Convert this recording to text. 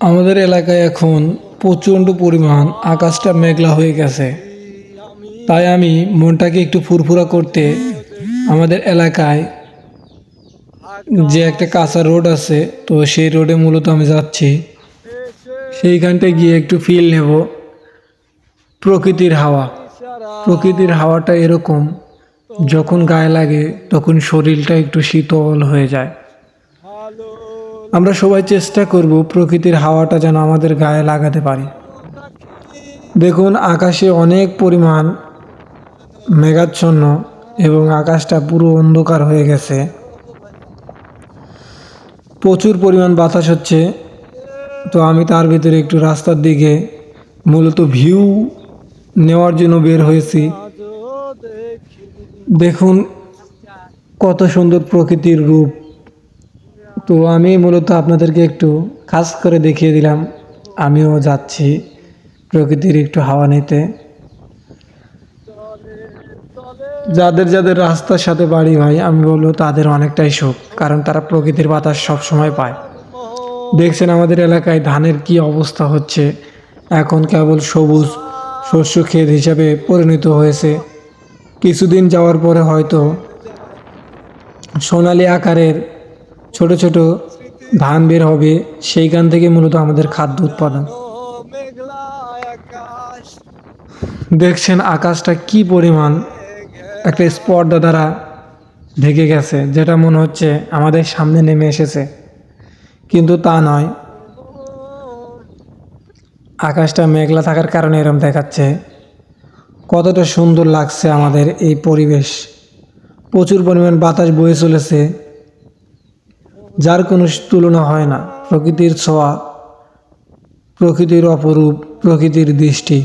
আমাদের এলাকায় এখন প্রচণ্ড পরিমাণ আকাশটা মেঘলা হয়ে গেছে। তাই আমি মনটাকে একটু ফুরফুরা করতে আমাদের এলাকায় যে একটা কাঁচা রোড আছে, তো সেই রোডে মূলত আমি যাচ্ছি। সেইখানটায় গিয়ে একটু ফিল নেব প্রকৃতির হাওয়া। প্রকৃতির হাওয়াটা এরকম, যখন গায়ে লাগে তখন শরীরটা একটু শীতল হয়ে যায়। আমরা সবাই চেষ্টা করব প্রকৃতির হাওয়াটা যেন আমাদের গায়ে লাগাতে পারি। দেখুন, আকাশে অনেক পরিমাণ মেঘাচ্ছন্ন এবং আকাশটা পুরো অন্ধকার হয়ে গেছে। প্রচুর পরিমাণ বাতাস হচ্ছে। তো আমি তার ভিতরে একটু রাস্তার দিকে মূলত ভিউ নেওয়ার জন্য বের হয়েছি। দেখুন কত সুন্দর প্রকৃতির রূপ। তো আমি মূলত আপনাদেরকে একটু খাস করে দেখিয়ে দিলাম আমিও যাচ্ছি প্রকৃতির একটু হাওয়া নিতে। যাদের যাদের রাস্তার সাথে বাড়ি ভাই, আমি বলবো তাদের অনেকটাই সুখ, কারণ তারা প্রকৃতির বাতাস সব সময় পায়। দেখছেন আমাদের এলাকায় ধানের কি অবস্থা হচ্ছে। এখন কেবল সবুজ শস্য ক্ষেত হিসাবে পরিণত হয়েছে। কিছুদিন যাওয়ার পরে হয়তো সোনালি আকারের ছোট ছোট ধান বের হবে। সেইখান থেকে মূলত আমাদের খাদ্য উৎপাদন। দেখছেন আকাশটা কি পরিমাণ একটা স্পর্ধা দ্বারা ঢেকে গেছে, যেটা মনে হচ্ছে আমাদের সামনে নেমে এসেছে, কিন্তু তা নয়। আকাশটা মেঘলা থাকার কারণে এরকম দেখাচ্ছে। কতটা সুন্দর লাগছে আমাদের এই পরিবেশ। প্রচুর পরিমাণ বাতাস বয়ে চলেছে, যার কোনো তুলনা হয় না। প্রকৃতির ছোঁয়া, প্রকৃতির অপরূপ, প্রকৃতির দৃষ্টি।